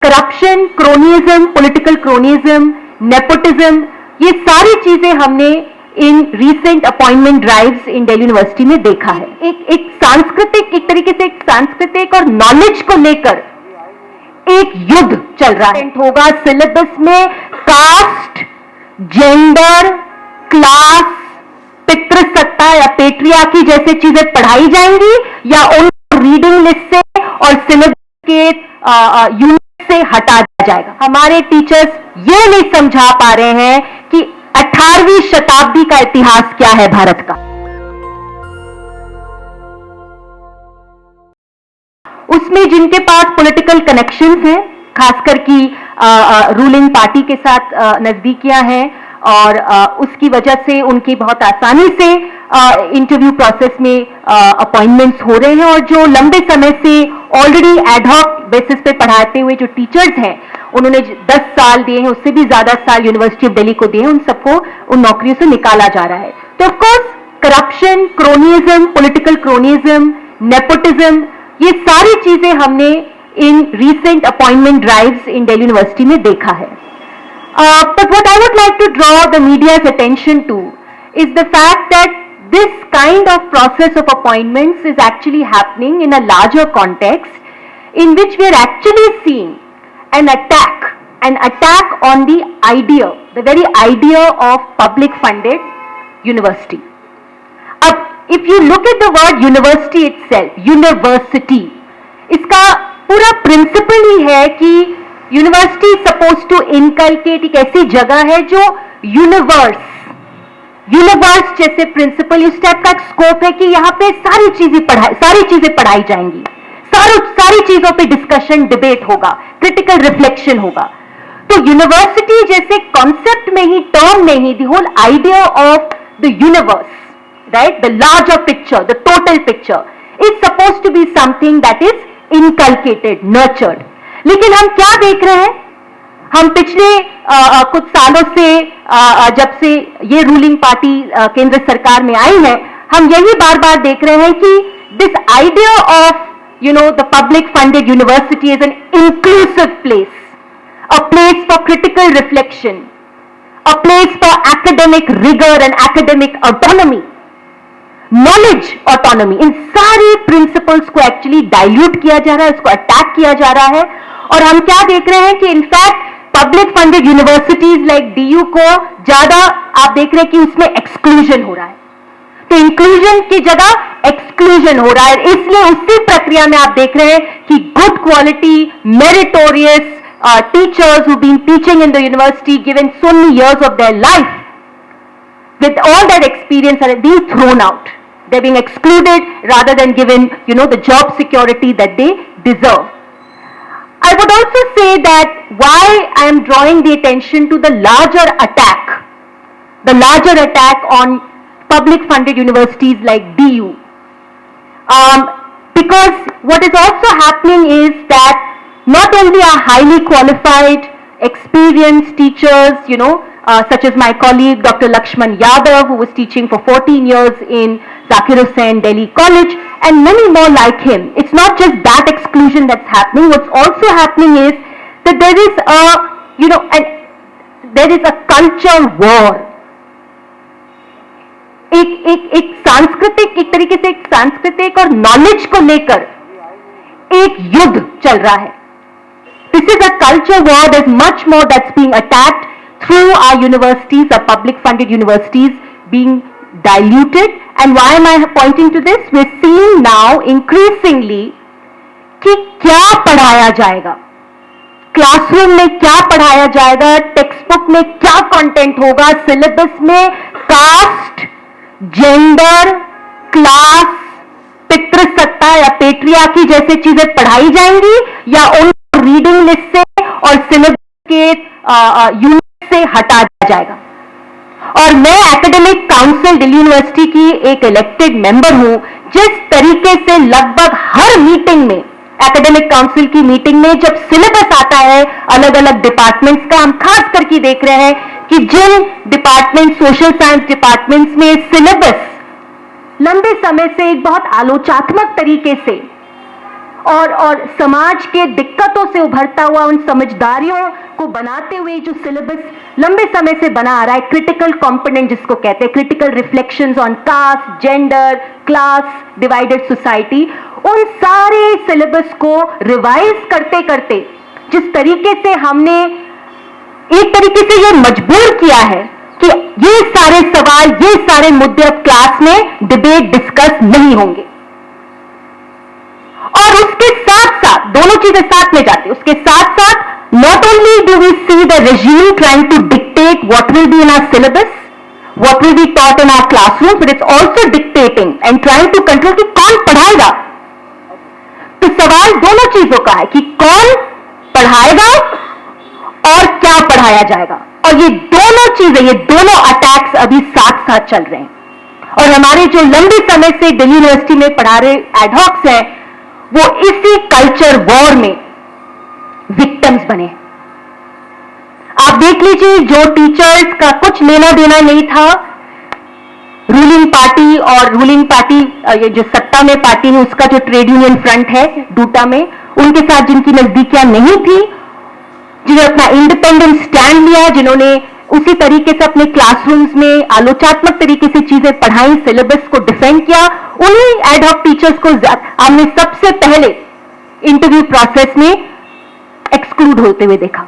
Corruption, cronyism, political cronyism, nepotism, ये सारी चीजें हमने in recent appointment drives in Delhi university में देखा है। एक सांस्कृतिक, एक तरीके से एक सांस्कृतिक और नॉलेज को लेकर एक युद्ध चल रहा है। होगा सिलेबस में कास्ट, जेंडर, क्लास, पितृसत्ता या पेट्रियार्की जैसे चीजें पढ़ाई जाएंगी या उन रीडिंग लिस्ट से और सिलेबस के यूनिट से हटा दिया जाएगा। हमारे टीचर्स ये नहीं समझा पा रहे हैं कि 18वीं शताब्दी का इतिहास क्या है भारत का। उसमें जिनके पास पॉलिटिकल कनेक्शंस हैं, खासकर की रूलिंग पार्टी के साथ नजदीकियां हैं और उसकी वजह से उनकी बहुत आसानी से इंटरव्यू प्रोसेस में अपॉइंटमेंट्स हो रहे हैं और जो लंबे समय से ऑलरेडी एडहॉक बेसिस पे पढ़ाते हुए जो टीचर्स हैं, उन्होंने 10 साल दिए हैं, उससे भी ज्यादा साल यूनिवर्सिटी ऑफ दिल्ली को दिए हैं, उन सबको उन नौकरियों से निकाला जा रहा है। तो of course corruption, cronyism, political cronyism, nepotism, ये सारी चीजें हमने in recent appointment drives in Delhi university में देखा है। But what I would like to draw the media's attention to is the fact that this kind of process of appointments is actually happening in a larger context in which we are actually seeing an attack on the idea, the very idea of public funded university. If you look at the word university itself, university, इसका पूरा principal ही है कि university suppose to inculcate एक ऐसी जगह है जो universe जैसे प्रिंसिपल, इस टाइप का स्कोप है कि यहाँ पे सारी चीजें पढ़ाई जाएंगी, सारी चीजों पे डिस्कशन, डिबेट होगा, क्रिटिकल रिफ्लेक्शन होगा। तो यूनिवर्सिटी जैसे कॉन्सेप्ट में ही, टर्म में ही, the whole idea of the universe, right, the larger picture, the total picture is suppose to be something that is inculcated, nurtured. लेकिन हम क्या देख रहे हैं? हम पिछले कुछ सालों से जब से ये रूलिंग पार्टी केंद्र सरकार में आई है, हम यही बार बार देख रहे हैं कि this idea of the public funded university is an inclusive place, a place for critical reflection, a place for academic rigour and academic autonomy, knowledge autonomy. इन सारे प्रिंसिपल्स को एक्चुअली डाइल्यूट किया जा रहा है, इसको अटैक किया जा रहा है। और हम क्या देख रहे हैं कि in fact public funded universities like DU को ज्यादा आप देख रहे हैं कि उसमें एक्सक्लूजन हो रहा है। तो इंक्लूजन की जगह एक्सक्लूजन हो रहा है, इसलिए उसी प्रक्रिया में आप देख रहे हैं कि good quality, meritorious teachers who been teaching in the university, given so many years of their life, with all that experience, are being thrown out. They're being excluded rather than given, the job security that they deserve. I would also say that why I am drawing the attention to the larger attack on public funded universities like DU. Because what is also happening is that not only are highly qualified, experienced teachers, such as my colleague Dr. Lakshman Yadav, who was teaching for 14 years in Zakir Hussain Delhi College, and many more like him. It's not just that exclusion that's happening. What's also happening is that there is a culture war. एक सांस्कृतिक, एक तरीके से एक सांस्कृतिक और knowledge को लेकर एक युद्ध चल रहा है। This is a culture war. There's much more that's being attacked through our universities, our public funded universities being diluted. And why am I pointing to this? We're seeing now increasingly कि क्या पढ़ाया जाएगा, classroom में क्या पढ़ाया जाएगा, text book में क्या कंटेंट होगा, सिलेबस में कास्ट, जेंडर, क्लास, पितृसत्ता या पेट्रियार्की जैसे चीजें पढ़ाई जाएंगी या उन रीडिंग लिस्ट से और सिलेबस के यूनिट से हटा दिया जाएगा। और मैं एकेडमिक काउंसिल दिल्ली यूनिवर्सिटी की एक इलेक्टेड मेंबर हूं। जिस तरीके से लगभग हर मीटिंग में, एकेडमिक काउंसिल की मीटिंग में जब सिलेबस आता है अलग अलग डिपार्टमेंट्स का, हम खास करके देख रहे हैं कि जिन डिपार्टमेंट, सोशल साइंस डिपार्टमेंट्स में सिलेबस लंबे समय से एक बहुत आलोचनात्मक तरीके से और समाज के दिक्कतों से उभरता हुआ उन समझदारियों को बनाते हुए जो सिलेबस लंबे समय से बना आ रहा है, क्रिटिकल कंपोनेंट जिसको कहते हैं, critical reflections on caste, gender, class, divided society, उन सारे सिलेबस को रिवाइज करते करते जिस तरीके से हमने एक तरीके से ये मजबूर किया है कि ये सारे सवाल, ये सारे मुद्दे अब क्लास में डिबेट डिस्कस नहीं होंगे, और उसके साथ साथ दोनों चीजें साथ में जाती, उसके साथ साथ not only do we see the regime trying to dictate what will be in our syllabus, what will be taught in our classrooms, but it's also dictating and trying to control कि कौन पढ़ाएगा। तो सवाल दोनों चीजों का है कि कौन पढ़ाएगा और क्या पढ़ाया जाएगा, और ये दोनों चीजें, ये दोनों अटैक्स अभी साथ साथ चल रहे हैं। और हमारे जो लंबे समय से दिल्ली यूनिवर्सिटी में पढ़ा रहे एडहॉक्स हैं, वो इसी कल्चर वॉर में विक्टिम्स बने। आप देख लीजिए, जो टीचर्स का कुछ लेना देना नहीं था रूलिंग पार्टी, और रूलिंग पार्टी ये जो सत्ता में पार्टी है उसका जो ट्रेड यूनियन फ्रंट है डूटा में, उनके साथ जिनकी नजदीकियां नहीं थी, जिन्होंने अपना इंडिपेंडेंट स्टैंड लिया, जिन्होंने उसी तरीके से अपने क्लासरूम्स में आलोचात्मक तरीके से चीजें पढ़ाई, सिलेबस को डिफेंड किया, उन्हीं एडहॉक टीचर्स को हमने सबसे पहले इंटरव्यू प्रोसेस में एक्सक्लूड होते हुए देखा।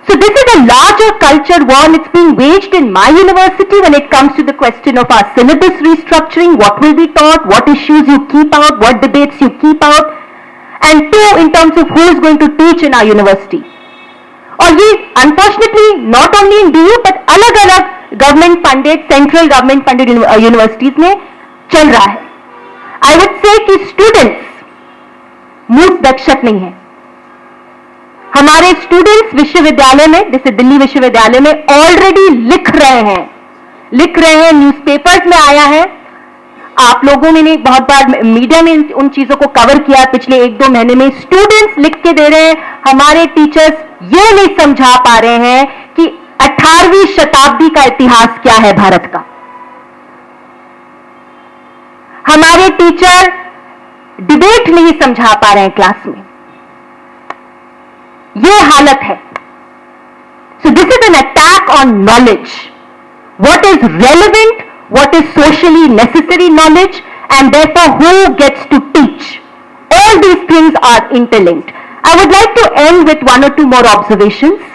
So this is a larger culture war and it's being waged in my university when it comes to the question of our syllabus restructuring, what will be taught, what issues you keep out, what debates you keep out, and two, in terms of who is going to teach in our university. और ये unfortunately not only in DU but अलग अलग government funded, central government funded universities में चल रहा है। I would say कि students मूक दर्शक नहीं है। हमारे स्टूडेंट्स विश्वविद्यालय में, जैसे दिल्ली विश्वविद्यालय में, ऑलरेडी लिख रहे हैं, न्यूज़पेपर्स में आया है। आप लोगों ने बहुत बार मीडिया में उन चीजों को कवर किया पिछले 1-2 महीने में। स्टूडेंट्स लिख के दे रहे हैं, हमारे टीचर्स ये नहीं समझा पा रहे हैं कि 18वीं शताब्दी का इतिहास क्या है भारत का। हमारे टीचर डिबेट नहीं समझा पा रहे हैं क्लास में। ये हालत है। So this is an attack on knowledge, what is relevant, what is socially necessary knowledge, and therefore who gets to teach. All these things are interlinked. I would like to end with one or two more observations,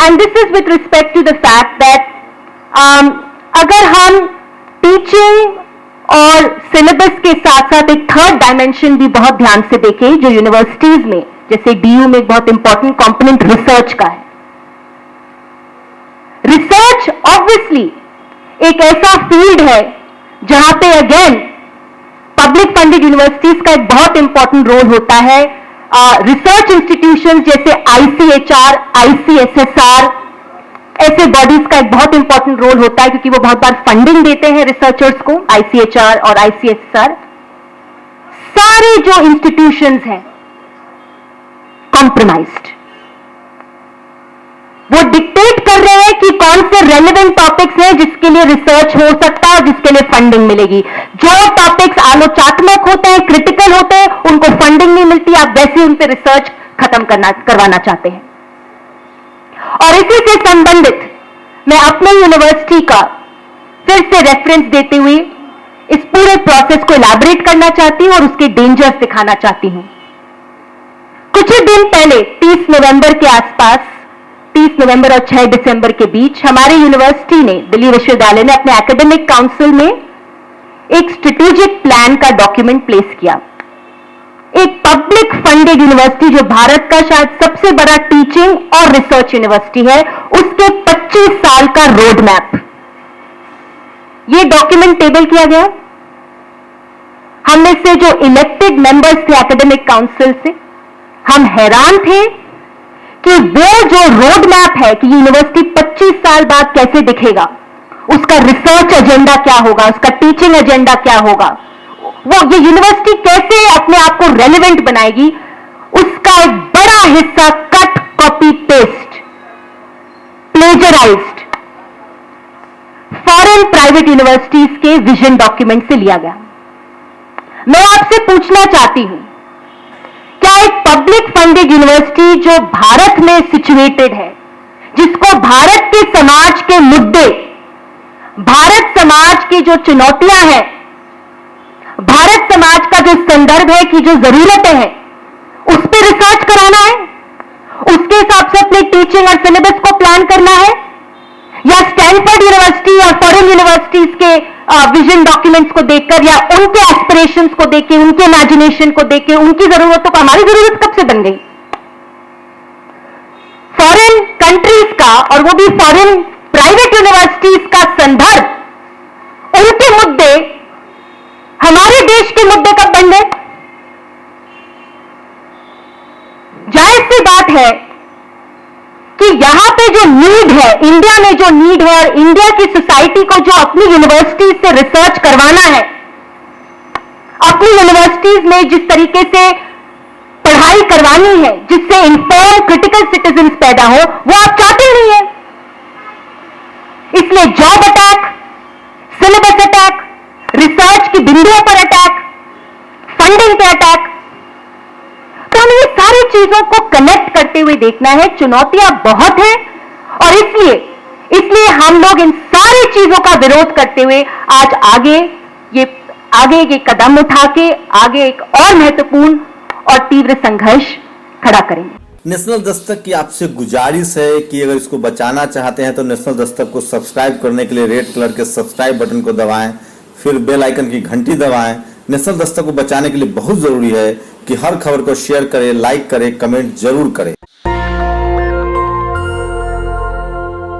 and this is with respect to the fact that अगर हम teaching और syllabus के साथ साथ एक third dimension भी बहुत ध्यान से देखें, जो यूनिवर्सिटीज में, जैसे डीयू में एक बहुत इंपॉर्टेंट कंपोनेंट रिसर्च का है। रिसर्च ऑब्वियसली एक ऐसा फील्ड है जहां पे अगेन पब्लिक फंडेड यूनिवर्सिटीज का एक बहुत इंपॉर्टेंट रोल होता है। रिसर्च इंस्टीट्यूशंस जैसे आईसीएचआर, आईसीएसएसआर, ऐसे बॉडीज का एक बहुत इंपॉर्टेंट रोल होता है, क्योंकि वो बहुत बार फंडिंग देते हैं रिसर्चर्स को। आईसीएचआर और आईसीएसएसआर, सारे जो इंस्टीट्यूशंस हैं कॉम्प्रोमाइज्ड। वो डिक्टेट कर रहे हैं कि कौन से रेलेवेंट टॉपिक्स हैं जिसके लिए रिसर्च हो सकता है, जिसके लिए फंडिंग मिलेगी। जो टॉपिक्स आलोचात्मक होते हैं, क्रिटिकल होते हैं, उनको फंडिंग नहीं मिलती, आप वैसे उन पे रिसर्च खत्म करवाना चाहते हैं। और इसी से संबंधित मैं अपने यूनिवर्सिटी का फिर से रेफरेंस देते हुए इस पूरे प्रोसेस को इलैबोरेट करना चाहती हूं और उसके डेंजर्स दिखाना चाहती हूं। कुछ ही दिन पहले 30 नवंबर के आसपास, 30 नवंबर और 6 दिसंबर के बीच, हमारे यूनिवर्सिटी ने, दिल्ली विश्वविद्यालय ने अपने एकेडमिक काउंसिल में एक स्ट्रेटेजिक प्लान का डॉक्यूमेंट प्लेस किया। एक पब्लिक फंडेड यूनिवर्सिटी, जो भारत का शायद सबसे बड़ा टीचिंग और रिसर्च यूनिवर्सिटी है, उसके 25 साल का रोड मैप, ये डॉक्यूमेंट टेबल किया गया। हम में से जो इलेक्टेड मेंबर्स थे एकेडमिक काउंसिल से, हम हैरान थे कि वो जो रोड मैप है कि यूनिवर्सिटी 25 साल बाद कैसे दिखेगा, उसका रिसर्च एजेंडा क्या होगा, उसका टीचिंग एजेंडा क्या होगा, वो ये यूनिवर्सिटी कैसे अपने आप को रेलेवेंट बनाएगी, उसका एक बड़ा हिस्सा cut, copy, paste, plagiarised foreign private universities के विजन डॉक्यूमेंट से लिया गया। मैं आपसे पूछना चाहती हूं, क्या एक पब्लिक फंडेड यूनिवर्सिटी जो भारत में सिचुएटेड है, जिसको भारत के समाज के मुद्दे, भारत समाज की जो चुनौतियां हैं, भारत समाज का जो संदर्भ है की जो जरूरतें हैं, उस पर रिसर्च कराना है, उसके हिसाब से अपने टीचिंग और सिलेबस को प्लान करना है, या स्टैनफोर्ड यूनिवर्सिटी और फॉरेन यूनिवर्सिटीज के विजन डॉक्यूमेंट्स को देखकर या उनके एस्पिरेशंस को देख के, उनके इमेजिनेशन को देख के, उनकी जरूरतों को हमारी जरूरत कब से बन गई? फॉरेन कंट्रीज का और वो भी फॉरेन प्राइवेट यूनिवर्सिटीज का संदर्भ, उनके मुद्दे हमारे देश के मुद्दे कब बन गए? जाहिर सी बात है कि यहां पे जो नीड है, इंडिया में जो नीड है और इंडिया की सोसाइटी को जो अपनी यूनिवर्सिटीज से रिसर्च करवाना है, अपनी यूनिवर्सिटीज में जिस तरीके से पढ़ाई करवानी है, जिससे इन्फॉर्म क्रिटिकल सिटीजन्स पैदा हो, वो आप चाहते नहीं है। इसलिए job attack, syllabus attack, research की बिंदुओं पर अटैक, फंडिंग पे अटैक, तो हमें ये सारी चीजों को कनेक्ट करते हुए देखना है। चुनौतियां बहुत हैं और इसलिए हम लोग इन सारी चीजों का विरोध करते हुए आज आगे ये कदम उठा के आगे एक और महत्वपूर्ण और तीव्र संघर्ष खड़ा करेंगे। नेशनल दस्तक की आपसे गुजारिश है कि अगर इसको बचाना चाहते हैं तो नेशनल दस्तक को सब्सक्राइब करने के लिए रेड कलर के सब्सक्राइब बटन को दबाएं, फिर बेल आइकन की घंटी दबाएं। नेशनल दस्तक को बचाने के लिए बहुत जरूरी है कि हर खबर को शेयर करें, लाइक करें, कमेंट जरूर करें।